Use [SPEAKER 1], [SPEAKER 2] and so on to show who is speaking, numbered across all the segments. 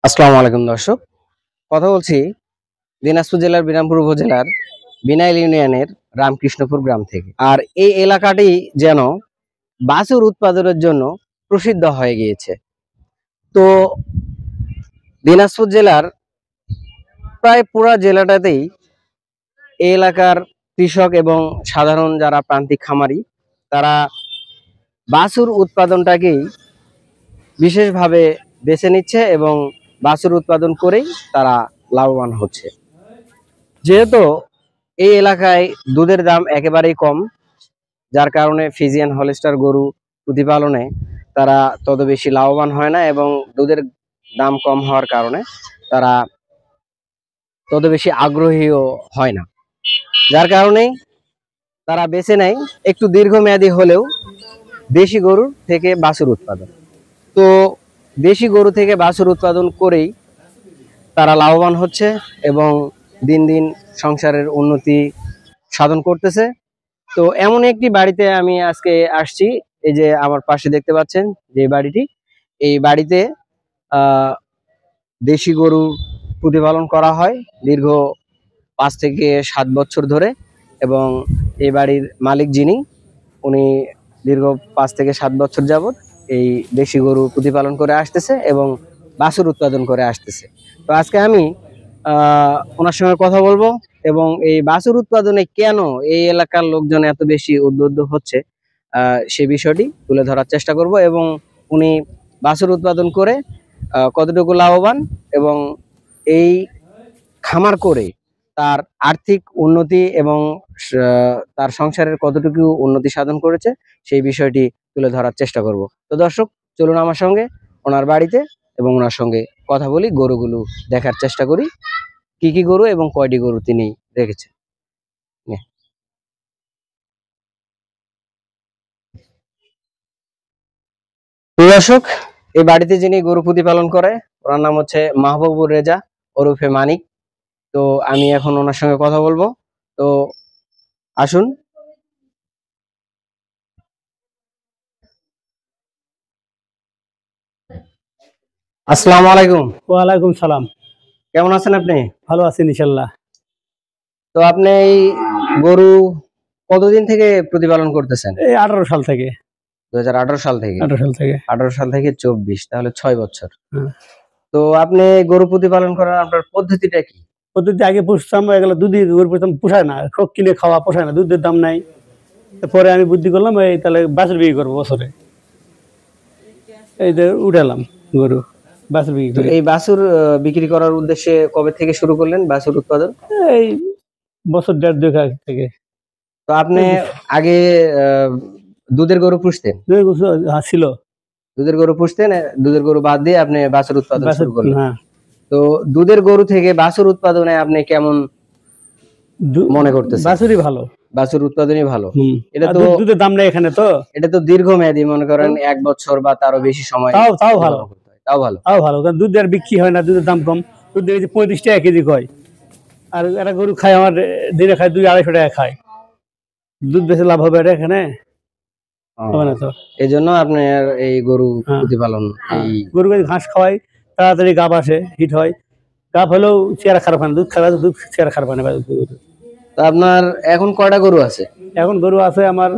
[SPEAKER 1] আসসালামু আলাইকুম দর্শক, কথা বলছি দিনাজপুর জেলার বিরামপুর উপজেলার বিনাইল ইউনিয়নের রামকৃষ্ণপুর গ্রাম থেকে। আর এই এলাকাটি যেন বাছুর উৎপাদনের জন্য প্রসিদ্ধ হয়ে গিয়েছে। তো দিনাজপুর জেলার প্রায় পুরো জেলাটাতেই এই এলাকার কৃষক এবং সাধারণ যারা প্রান্তিক খামারি তারা বাছুর উৎপাদনটাকেই বিশেষভাবে বেছে নিচ্ছে এবং বাছুর উৎপাদন করেই তারা লাভবান হচ্ছে। যেহেতু এই এলাকায় দুধের দাম একেবারেই কম, যার কারণে ফ্রিজিয়ান হলস্টার গরু প্রতিপালনে তারা তত বেশি লাভবান হয় না এবং দুধের দাম কম হওয়ার কারণে তারা তত বেশি আগ্রহীও হয় না, যার কারণেই তারা বেছে নেয় একটু দীর্ঘমেয়াদী হলেও দেশি গরুর থেকে বাছুর উৎপাদন। তো দেশি গরু থেকে বাছুর উৎপাদন করেই তারা লাভবান হচ্ছে এবং দিন দিন সংসারের উন্নতি সাধন করতেছে। তো এমন একটি বাড়িতে আমি আজকে আসছি, এই যে আমার পাশে দেখতে পাচ্ছেন যে বাড়িটি, এই বাড়িতে দেশি গরু প্রতিপালন করা হয় দীর্ঘ 5 থেকে 7 বছর ধরে এবং এই বাড়ির মালিক যিনি উনি দীর্ঘ 5 থেকে 7 বছর যাবত এই দেশি গরু প্রতিপালন করে আসতেছে এবং বাছুর উৎপাদন করে আসতেছে। তো আজকে আমি ওনার সঙ্গে কথা বলবো এবং এই বাছুর উৎপাদনে কেন এই এলাকার লোকজন এত বেশি উদ্বুদ্ধ হচ্ছে সে বিষয়টি তুলে ধরার চেষ্টা করব এবং উনি বাছুর উৎপাদন করে কতটুকু লাভবান এবং এই খামার করে তার আর্থিক উন্নতি এবং তার সংসারের কতটুকু উন্নতি সাধন করেছে সেই বিষয়টি তুলে ধরার চেষ্টা করব। তো দর্শক, চলুন আমার সঙ্গে ওনার বাড়িতে এবং ওনার সঙ্গে কথা বলি, গরুগুলো দেখার চেষ্টা করি কি কি গরু এবং কয়টি গরু তিনি রেখেছেন। দর্শক, এই বাড়িতে যিনি গরু প্রতিপালন করে ওনার নাম হচ্ছে মাহবুবুর রেজা ওরফে মানিক। তো আমি এখন ওনার সঙ্গে কথা বলবো, তো আসুন। আসসালামু আলাইকুম।
[SPEAKER 2] ওয়ালাইকুম সালাম।
[SPEAKER 1] কেমন আছেন আপনি?
[SPEAKER 2] ভালো আছি ইনশাআল্লাহ।
[SPEAKER 1] তো আপনি এই গরু কতদিন থেকে প্রতিপালন করতেছেন?
[SPEAKER 2] এই 18 সাল থেকে।
[SPEAKER 1] 2018 সাল থেকে?
[SPEAKER 2] 18 সাল থেকে।
[SPEAKER 1] 18 সাল থেকে 24, তাহলে 6 বছর। তো আপনি গরু প্রতিপালন করার আপনার পদ্ধতিটা কি?
[SPEAKER 2] পদ্ধতি আগে পুষতাম, এগুলো দুধই গরু পুষতাম, পোষায় না, সব কিনে খাওয়া পোষায় না, দুধের দাম নাই। পরে আমি বুদ্ধি করলাম এই তাহলে বাছুর বিক্রি করবো বছরে, এই যে উঠালাম গরু বাছুর বিক্রি করে।
[SPEAKER 1] এই বাছুর বিক্রি করার উদ্দেশ্যে কবে থেকে শুরু করলেন বাছুর উৎপাদন?
[SPEAKER 2] এই বছর 1.5-2 থেকে।
[SPEAKER 1] তো আপনি আগে দুধের গরু পুষতেন?
[SPEAKER 2] ছিল,
[SPEAKER 1] দুধের গরু পুষতেন, দুধের গরু বাদ দিয়ে আপনি বাছুর উৎপাদন শুরু করলেন।
[SPEAKER 2] হ্যাঁ।
[SPEAKER 1] তো দুধের গরু থেকে বাছুর উৎপাদনে আপনি কেমন মনে করতেছেন?
[SPEAKER 2] বাছুরই ভালো,
[SPEAKER 1] বাছুর উৎপাদনই ভালো।
[SPEAKER 2] এটা তো দুধের দাম নেই এখানে, তো এটা
[SPEAKER 1] তো দীর্ঘমেয়াদী, মনে করেন 1 বছর বা তারও বেশি সময়।
[SPEAKER 2] তাও ভালো,
[SPEAKER 1] তাও ভালো,
[SPEAKER 2] তাও ভালো, কারণ দুধ আর বিক্রি হয় না, দুধের দাম কম। দুধ দেখেছি 35 টাকা কেজি কয়, আর একটা গরু খায় আমার দিনে খায় 200-250 টাকা খায়। দুধ বেশি লাভ হবে এখানে, হবে না তো।
[SPEAKER 1] এই জন্য আপনার এই গরু প্রতিপালন। এই
[SPEAKER 2] গরু ঘাস খাওয়াই, তাড়াতাড়ি গাব আসে, হিট হয়। গাব হলেও চেয়ারা খারাপ হয় না, দুধ খাওয়া দুধ চেয়ারা খারাপ হয় না।
[SPEAKER 1] তো আপনার এখন কয়টা গরু আছে?
[SPEAKER 2] এখন গরু আছে আমার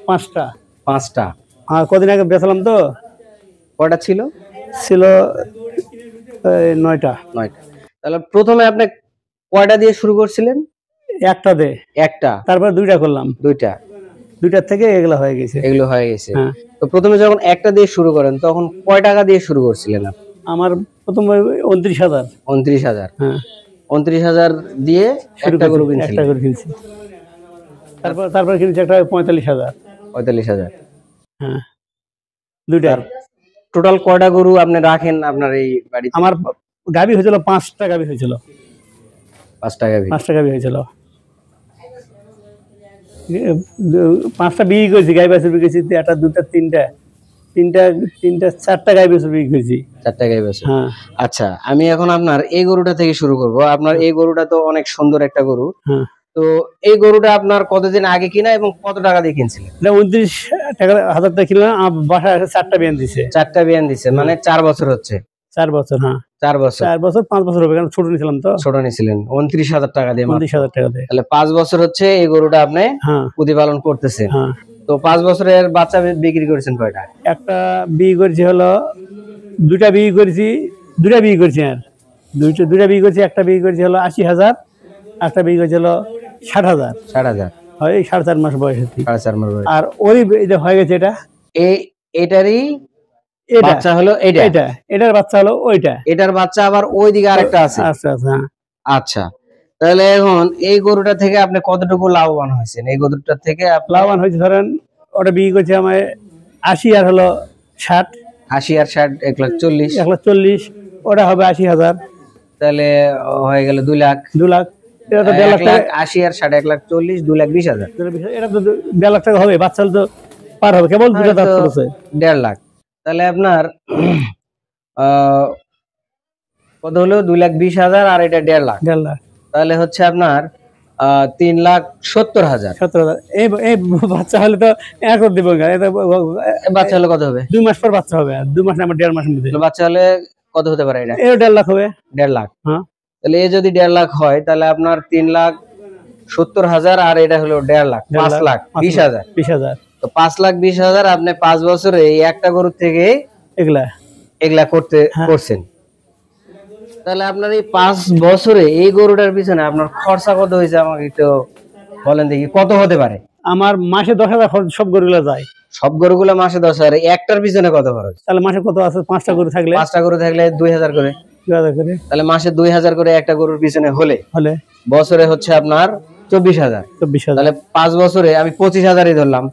[SPEAKER 2] 5টা।
[SPEAKER 1] 5টা?
[SPEAKER 2] হ্যাঁ, কদিন আগে বেচলাম তো।
[SPEAKER 1] কয়টা ছিল?
[SPEAKER 2] 9টা।
[SPEAKER 1] তাহলে প্রথমে আপনি কয়টা দিয়ে শুরু করছিলেন?
[SPEAKER 2] একটা দিয়ে।
[SPEAKER 1] একটা,
[SPEAKER 2] তারপর 2টা করলাম। 2টার থেকে এগুলো হয়ে গেছে।
[SPEAKER 1] তো প্রথমে যখন একটা দিয়ে শুরু করেন তখন কয় টাকা দিয়ে শুরু করছিলেন?
[SPEAKER 2] আমার প্রথমে 29,000।
[SPEAKER 1] 29,000?
[SPEAKER 2] হ্যাঁ,
[SPEAKER 1] 29,000 দিয়ে একটা গরু কিনছি।
[SPEAKER 2] তারপর কিনছি একটা 45,000।
[SPEAKER 1] 45,000?
[SPEAKER 2] হ্যাঁ, 2টা।
[SPEAKER 1] টোটাল কয়টা গরু আপনি রাখেন আপনার এই বাড়িতে?
[SPEAKER 2] আমার গাবি হয়েছিল 5টা গাবি হয়েছিল।
[SPEAKER 1] 5টা গাবি?
[SPEAKER 2] 5টা গাবি হয়েছিল। 5টা বিক্রি করেছি, গাই বাছুর বিক্রি করেছি, 1টা 2টা 3টা 4টা গাই বাছুর বিক্রি করেছি।
[SPEAKER 1] 4টা গাই বাছুর?
[SPEAKER 2] হ্যাঁ।
[SPEAKER 1] আচ্ছা, আমি এখন আপনার এই গরুটা থেকে শুরু করব। আপনার এই গরুটা তো অনেক সুন্দর একটা গরু।
[SPEAKER 2] হ্যাঁ।
[SPEAKER 1] তো এই গরুটা আপনার কতদিন আগে কিনা এবং কত টাকা দিয়ে কিনছিলেন?
[SPEAKER 2] 29,000 টাকা কিনলাম। বাসায় 4টা বিয়ান দিছে।
[SPEAKER 1] 4টা বিয়ান দিছে, মানে 4 বছর হচ্ছে।
[SPEAKER 2] 4 বছর। হ্যাঁ,
[SPEAKER 1] 4 বছর
[SPEAKER 2] 4 বছর 5 বছর হবে, কারণ ছোট নিয়েছিলাম তো।
[SPEAKER 1] ছোট নিছিলেন 29,000 টাকা দিয়ে মাত্র।
[SPEAKER 2] 29,000 টাকা দিয়ে।
[SPEAKER 1] তাহলে 5 বছর হচ্ছে এই গরুটা আপনি
[SPEAKER 2] হ্যাঁ
[SPEAKER 1] প্রতিপালন করতেছেন।
[SPEAKER 2] হ্যাঁ।
[SPEAKER 1] তো 5 বছরের বাচ্চা বিক্রি করেছেন কয়টা?
[SPEAKER 2] একটা বিয়ে করেছি হলো, দুটা বিয়ে করেছি আর দুটা বিয়ে করেছি। একটা বিয়ে করেছি হলো 80,000, একটা বিয়ে করেছি হলো 60,000।
[SPEAKER 1] 60,000।
[SPEAKER 2] হয় 4.5 মাস বয়স হচ্ছে।
[SPEAKER 1] 4.5 মাস বয়স।
[SPEAKER 2] আর ওই এটা হয়ে গেছে,
[SPEAKER 1] এটারই
[SPEAKER 2] এটা
[SPEAKER 1] বাচ্চা হলো
[SPEAKER 2] এটার বাচ্চা হলো ওইটা।
[SPEAKER 1] এটার বাচ্চা আবার ওইদিকে আরেকটা আছে।
[SPEAKER 2] আচ্ছা আচ্ছা।
[SPEAKER 1] আচ্ছা, তাহলে এখন এই গরুটা থেকে আপনি কতটুকু লাভবান হয়েছেন? এই গরুটা থেকে
[SPEAKER 2] লাভবান হয়েছে ধরেন, ওটা বিয়ে করছে আমায় 80 আর হলো 60।
[SPEAKER 1] 80 আর 60 1,40,000।
[SPEAKER 2] 1,40,000, ওটা হবে 80,000।
[SPEAKER 1] তাহলে হয়ে গেল 2 লাখ।
[SPEAKER 2] 2 লাখ। এটা তো 1.5 লাখ টাকা।
[SPEAKER 1] 80 আর 60 1,40,000, 2,20,000।
[SPEAKER 2] এটা তো 1.5 লাখ টাকা হবে, বাচ্চা তো পার হবে, কেবল দুটো দাঁত পড়েছে।
[SPEAKER 1] 1.5 লাখ। তাহলে আপনার কত হলো? 2,20,000 আর এটা 1.5 লাখ।
[SPEAKER 2] 1.5 লাখ।
[SPEAKER 1] তাহলে হচ্ছে আপনার 3,70,000।
[SPEAKER 2] 70,000। এই বাচ্চা হলে তো এক দিব।
[SPEAKER 1] বাচ্চা হলে কত হবে?
[SPEAKER 2] 2 মাস পর বাচ্চা হবে, আর 2 মাস না, আমার 1.5 মাসের মধ্যে।
[SPEAKER 1] বাচ্চা হলে কত হতে পারে? এটা
[SPEAKER 2] 1.5 লাখ হবে।
[SPEAKER 1] 1.5 লাখ।
[SPEAKER 2] হ্যাঁ।
[SPEAKER 1] তাহলে এ যদি 1.5 লাখ হয়, তাহলে আপনার 3,70,000 আর এটা হলো 1.5 লাখ, 5,20,000।
[SPEAKER 2] 20,000।
[SPEAKER 1] তো 5,20,000 আপনি 5 বছরে এই একটা গরুর থেকে এগুলা করছেন। তাহলে আপনার এই 5 বছরে এই গরুটার পিছনে আপনার খরচা কত হয়েছে আমাকে একটু বলেন দেখি, কত হতে পারে?
[SPEAKER 2] আমার মাসে 10,000 সব গরুগুলো যায়।
[SPEAKER 1] সব গরুগুলো মাসে 10,000। একটার পিছনে কত খরচ?
[SPEAKER 2] তাহলে মাসে কত আছে? 5টা গরু থাকলে
[SPEAKER 1] 2,000 করে।
[SPEAKER 2] 2,000 করে।
[SPEAKER 1] তাহলে মাসে 2,000 করে একটা গরুর পিছনে হলে বছরে হচ্ছে আপনার 24,000। তাহলে 5 বছরে আমি 25,000ই ধরলাম।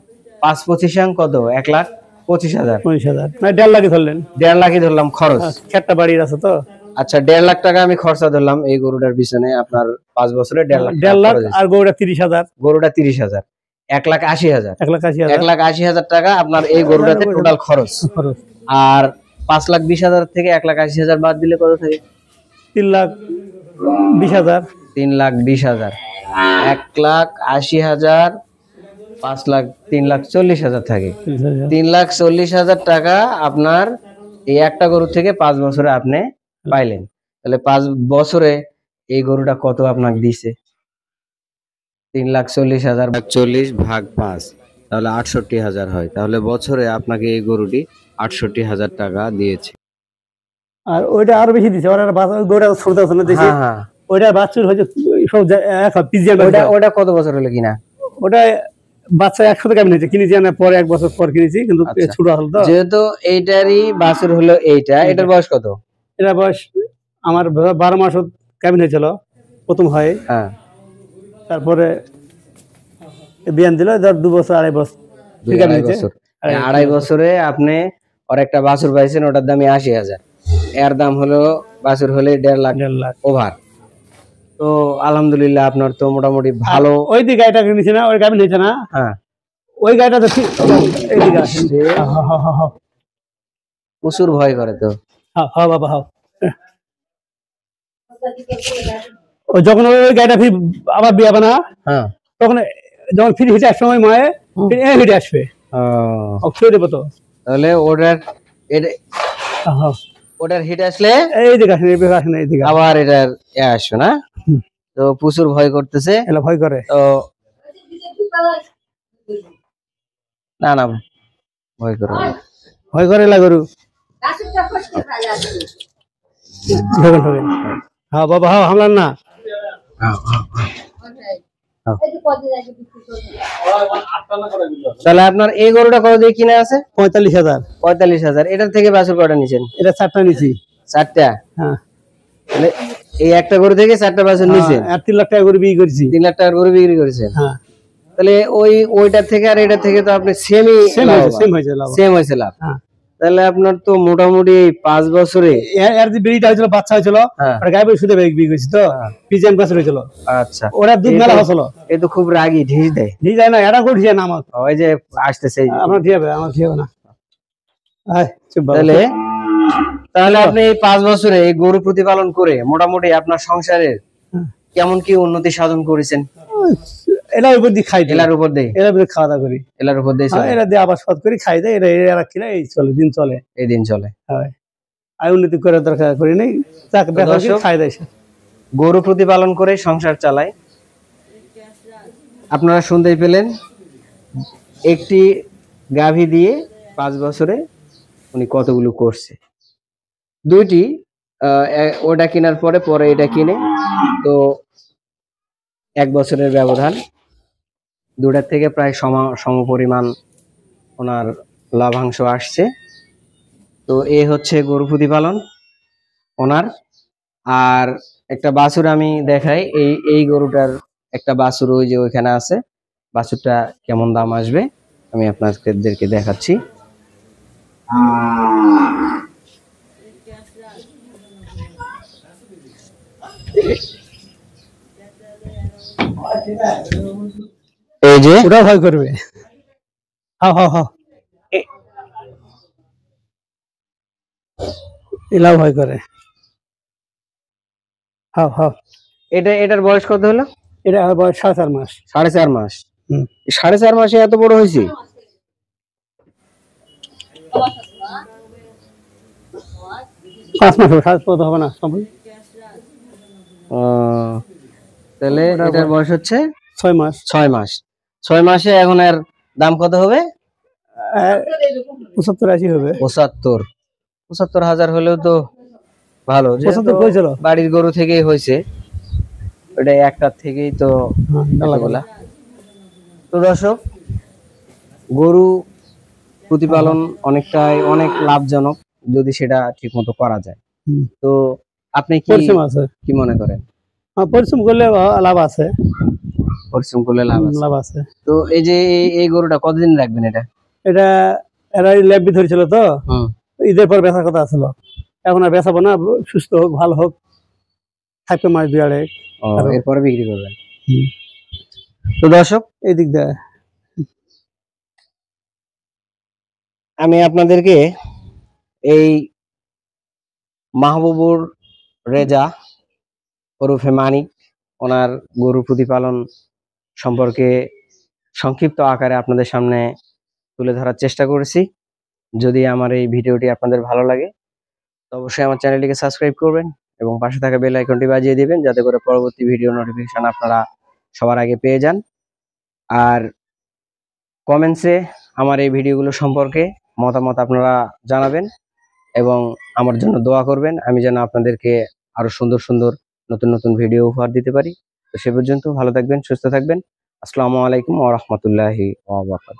[SPEAKER 1] 5-25 কত? 1,25,000।
[SPEAKER 2] 25,000 মানে 1.5 লাখই ধরলেন।
[SPEAKER 1] 1.5 লাখই ধরলাম খরচ।
[SPEAKER 2] একটা বাড়ির আছে তো।
[SPEAKER 1] আচ্ছা, 1.5 লাখ টাকা আমি খরচা ধরলাম এই গরুটার পিছনে। আপনার 5 বছরে 1.5 লাখ।
[SPEAKER 2] 1.5 লাখ। আর গরুটা 30,000।
[SPEAKER 1] গরুটা 30,000, 1,80,000।
[SPEAKER 2] 1,80,000
[SPEAKER 1] টাকা আপনার এই গরুটাতে টোটাল খরচ। আর 5,20,000 থেকে 1,80,000 বাদ দিলে কত থাকে?
[SPEAKER 2] 3,20,000।
[SPEAKER 1] 3,20,000, 1,80,000, 5 লাখ, 3,40,000 থাকে। 3,40,000 টাকা আপনার এই একটা গরু থেকে 5 বছরে আপনি পাইলেন। তাহলে 5 বছরে এই গরুটা কত আপনাকে দিছে? 3,40,000 40 ভাগ 5, তাহলে 68,000 হয়। তাহলে বছরে আপনাকে এই গরুটি 68,000 টাকা দিয়েছে।
[SPEAKER 2] আর ওইটা আরো বেশি দিছে। গরুটা ছোট আছে না দেশে।
[SPEAKER 1] হ্যাঁ,
[SPEAKER 2] ওইটা বাছুর হয়তো সব
[SPEAKER 1] ওটা কত বছর হলো কিনা?
[SPEAKER 2] ওটা বাচ্চা 100 টাকা কিনেছি না, পরে 1 বছর পর কিনেছি, কিন্তু ছোট হলো তো।
[SPEAKER 1] যেহেতু এইটারই বাছুর হলো এটার বয়স কত?
[SPEAKER 2] এটা বয়স আমার 12 মাস কেমন হয়েছিল প্রথম হয়।
[SPEAKER 1] হ্যাঁ।
[SPEAKER 2] তারপরে বিয়ান দিল 2 বছর 2.5 বছর।
[SPEAKER 1] 2.5 বছরে আপনি আর একটা বাছুর পাইছেন, ওটার দামই 80,000। এর দাম হলো বাছুর হলে 1.5 লাখ ওভার। তো আলহামদুলিল্লাহ, আপনার তো মোটামুটি ভালো।
[SPEAKER 2] ওই দিকে গাড়িটা কিনেছি না, ওই গাড়ি নিয়েছে না।
[SPEAKER 1] হ্যাঁ,
[SPEAKER 2] ওই গাড়িটা তো এইদিকে
[SPEAKER 1] প্রচুর ভয় করে তো।
[SPEAKER 2] হ্যাঁ বাবা, হ্যাঁ। যখন ওই গাড়িটা ফির আবার বিয়াবে না,
[SPEAKER 1] হ্যাঁ,
[SPEAKER 2] তখন যখন ফির হিটে আসবে সময় মায়ে হিটে আসবে। খেয়ে দেবো তো।
[SPEAKER 1] তাহলে ওটার হিট আসলে
[SPEAKER 2] এইদিকে আসেন, এইদিকে
[SPEAKER 1] আবার এটার আসবে না। তো প্রচুর ভয় করতেছে।
[SPEAKER 2] ভয় করে
[SPEAKER 1] তো না ভয় করে
[SPEAKER 2] গরু। হ্যাঁ বাবা, হ্যাঁ হামলার না।
[SPEAKER 1] তাহলে আপনার এই গরুটা কত দিয়ে কিনে আছে?
[SPEAKER 2] 45,000।
[SPEAKER 1] 45,000। এটার থেকে বাছুর কয়টা নিছেন?
[SPEAKER 2] এটা 4টা নিছি।
[SPEAKER 1] 4টা?
[SPEAKER 2] হ্যাঁ।
[SPEAKER 1] মানে এই একটা গরু থেকে 4টা বাছুর নিছেন।
[SPEAKER 2] আর 3 লাখ টাকা গরু বিক্রি করেছি।
[SPEAKER 1] 3 লাখ টাকার গরু বিক্রি করেছেন।
[SPEAKER 2] হ্যাঁ।
[SPEAKER 1] তাহলে ওইটার থেকে আর এটার থেকে তো আপনি সেম হয়েছে লাভ।
[SPEAKER 2] হ্যাঁ।
[SPEAKER 1] তাহলে আপনার তো মোটামুটি 5 বছরে
[SPEAKER 2] এর যে বেরিটা হয়েছিল, বাচ্চা হয়েছিল, গায়ে শুধু বিক্রি করেছি তো। পিজন বাছুর হয়েছিল।
[SPEAKER 1] আচ্ছা,
[SPEAKER 2] ওরা দুধ মেলা হয়েছিল।
[SPEAKER 1] এ তো খুব রাগী, ঢিস দেয়
[SPEAKER 2] না, এটা করে ঢিসে না আমার।
[SPEAKER 1] ওই যে আসতেছে,
[SPEAKER 2] আমার ঠিয়াবে না।
[SPEAKER 1] তাহলে আপনি এই 5 বছরে এই গরু প্রতিপালন করে মোটামুটি আপনার সংসারের কেমন কি উন্নতি সাধন করেছেন?
[SPEAKER 2] এলার উপর দিয়ে খাই,
[SPEAKER 1] এলার উপর দিয়ে
[SPEAKER 2] খাওয়া দাওয়া করি,
[SPEAKER 1] এলার উপর দিয়ে
[SPEAKER 2] এরা দিয়ে আবার সৎ করি, খাই দেয়, এরা কিনা এই চলে, দিন চলে,
[SPEAKER 1] এই দিন চলে।
[SPEAKER 2] হয়। আয় উন্নতি করার দরকার করি নাই, চাকরি
[SPEAKER 1] দর্শক,
[SPEAKER 2] খাই দেয়।
[SPEAKER 1] গরু প্রতিপালন করে সংসার চালায়। আপনারা শুনতেই পেলেন, একটি গাভী দিয়ে 5 বছরে উনি কতগুলো করছে। দুইটি ওটা কেনার পরে পরে এটা কিনে, তো 1 বছরের ব্যবধান, দুটার থেকে প্রায় সমপরিমাণ ওনার লাভাংশ আসছে। তো এ হচ্ছে গরু প্রতিপালন ওনার। আর একটা বাছুর আমি দেখাই, এই গরুটার একটা বাছুর ওই যে ওইখানে আছে, বাছুরটা কেমন দাম আসবে আমি আপনাদেরকে দেখাচ্ছি। এই যে
[SPEAKER 2] ওরা ভয় করবে, হাও হাও হাও, এলাও ভয় করে, হাও হাও।
[SPEAKER 1] এটার বয়স কত হলো?
[SPEAKER 2] এটা আমার বয়স 4.5 মাস।
[SPEAKER 1] 4.5 মাস।
[SPEAKER 2] হুম।
[SPEAKER 1] 4.5 মাসে এত বড় হয়েছে?
[SPEAKER 2] 5 মাস হবে, 7 হবে না সবাই।
[SPEAKER 1] তাহলে এটার বয়স হচ্ছে
[SPEAKER 2] 6 মাস।
[SPEAKER 1] 6 মাস। 6 মাসে এখন এর দাম কত হবে?
[SPEAKER 2] 75-80 হবে।
[SPEAKER 1] 75,000 হলেও তো ভালো,
[SPEAKER 2] 75 কইছিল।
[SPEAKER 1] বাড়ির গরু থেকেই হয়েছে, ওটা একটার থেকেই তো এতগুলা। তো দর্শক, গরু প্রতিপালন অনেক লাভজনক যদি সেটা ঠিক মতো করা যায়। তো আপনি
[SPEAKER 2] পরিশ্রম আছে,
[SPEAKER 1] কি মনে করেন?
[SPEAKER 2] পরিশ্রম করলে লাভ আছে,
[SPEAKER 1] পরিশ্রম করলে
[SPEAKER 2] লাভ আছে।
[SPEAKER 1] তো এই যে এই গরুটা কতদিন রাখবেন? এটা
[SPEAKER 2] এরা ল্যাব ধরেছিল তো, ঈদের পর বেচার কথা ছিল, এখন আর বেচাবো না, সুস্থ হোক ভালো হোক, থাকবে মাস 2-2.5,
[SPEAKER 1] এরপরে বিক্রি করবেন। তো দর্শক,
[SPEAKER 2] এই দিক দিয়ে
[SPEAKER 1] আমি আপনাদেরকে এই মাহবুবুর রেজা ওরফে মানিক ওনার গরু প্রতিপালন সম্পর্কে সংক্ষিপ্ত আকারে আপনাদের সামনে তুলে ধরার চেষ্টা করেছি। যদি আমার এই ভিডিওটি আপনাদের ভালো লাগে তো অবশ্যই আমার চ্যানেলটিকে সাবস্ক্রাইব করবেন এবং পাশে থাকা বেল আইকনটি বাজিয়ে দিবেন, যাতে করে পরবর্তী ভিডিও নোটিফিকেশন আপনারা সবার আগে পেয়ে যান। আর কমেন্টসে আমার এই ভিডিওগুলো সম্পর্কে মতামত আপনারা জানাবেন এবং আমার জন্য দোয়া করবেন, আমি যেন আপনাদেরকে আরো সুন্দর সুন্দর নতুন নতুন ভিডিও উপহার দিতে পারি। তো সে পর্যন্ত ভালো থাকবেন, সুস্থ থাকবেন। আসসালামু আলাইকুম ওয়া রাহমাতুল্লাহি ওয়া বারাকাতুহু।